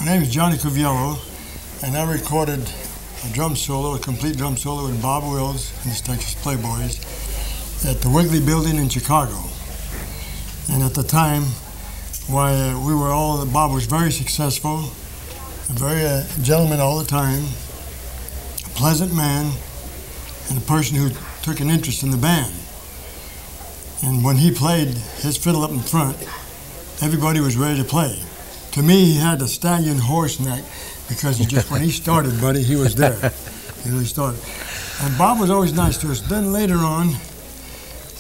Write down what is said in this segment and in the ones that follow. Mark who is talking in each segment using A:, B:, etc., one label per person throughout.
A: My name is Johnny Cuviello, and I recorded a drum solo, a complete drum solo with Bob Wills and his Texas Playboys at the Wiggly Building in Chicago. And at the time, Bob was very successful, a very gentleman all the time, a pleasant man, and a person who took an interest in the band. And when he played his fiddle up in front, everybody was ready to play. To me, he had a stallion horse neck because when he started, buddy, he was there. He really started. And Bob was always nice to us. Then later on,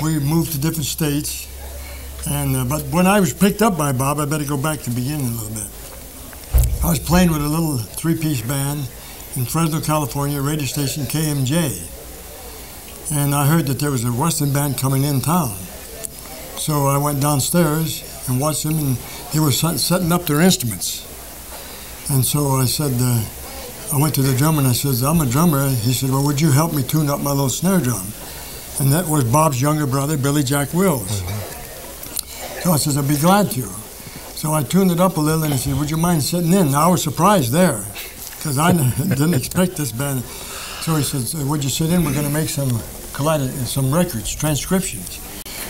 A: we moved to different states. But when I was picked up by Bob, I better go back to the beginning a little bit. I was playing with a little three-piece band in Fresno, California, radio station KMJ. And I heard that there was a Western band coming in town. So I went downstairs and watched them, and they were setting up their instruments. And so I said, I went to the drummer and I said, I'm a drummer. He said, well, would you help me tune up my little snare drum? And that was Bob's younger brother, Billy Jack Wills. So I said, I'd be glad to. So I tuned it up a little, and he said, would you mind sitting in? Now I was surprised there, because I didn't expect this band. So he said, would you sit in? We're going to make some records, transcriptions.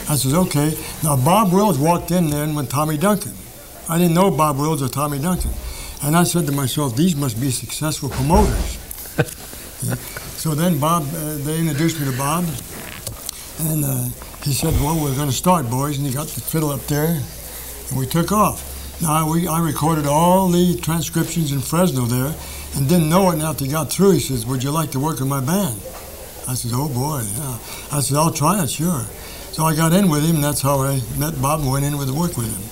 A: I said, okay. Now Bob Wills walked in there and went Tommy Duncan. I didn't know Bob Wills or Tommy Duncan. And I said to myself, these must be successful promoters. So then they introduced me to Bob, and he said, well, we're going to start, boys. And he got the fiddle up there, and we took off. Now, I recorded all the transcriptions in Fresno there, and didn't know it. And after he got through, he says, would you like to work with my band? I said, oh, boy, yeah. I said, I'll try it, sure. So I got in with him, and that's how I met Bob and went in with work with him.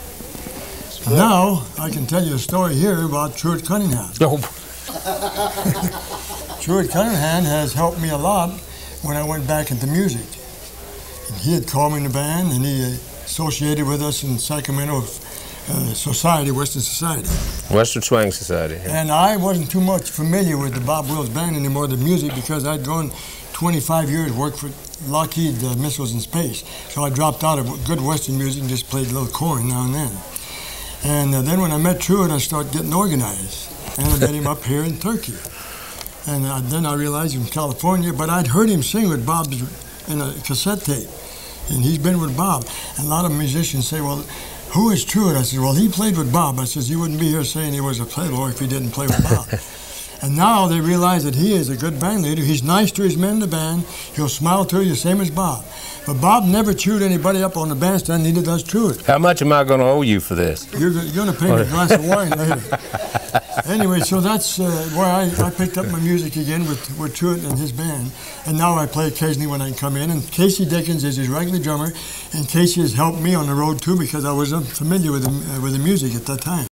A: Sure. Now, I can tell you a story here about Truett Cunningham. Oh. Truett Cunningham has helped me a lot when I went back into music. And he had called me in the band, and he associated with us in Sacramento Society, Western Society.
B: Western Swing Society. Yeah.
A: And I wasn't too much familiar with the Bob Wills band anymore, the music, because I'd gone 25 years, worked for Lockheed Missiles in Space. So I dropped out of good Western music and just played a little corn now and then. And then when I met Truett, I started getting organized. And I met him up here in Turkey. And then I realized he was from California, but I'd heard him sing with Bob in a cassette tape. And he's been with Bob. And a lot of musicians say, well, who is Truett? I said, well, he played with Bob. I said, you wouldn't be here saying he was a playboy if he didn't play with Bob. And now they realize that he is a good band leader. He's nice to his men in the band. He'll smile to you the same as Bob. But Bob never chewed anybody up on the bandstand, neither does Truett.
B: How much am I going to owe you for this?
A: You're going to pay me a glass of wine later. Anyway, so that's where I picked up my music again with Truett and his band. And now I play occasionally when I come in. And Casey Dickens is his regular drummer. And Casey has helped me on the road, too, because I wasn't familiar with the music at that time.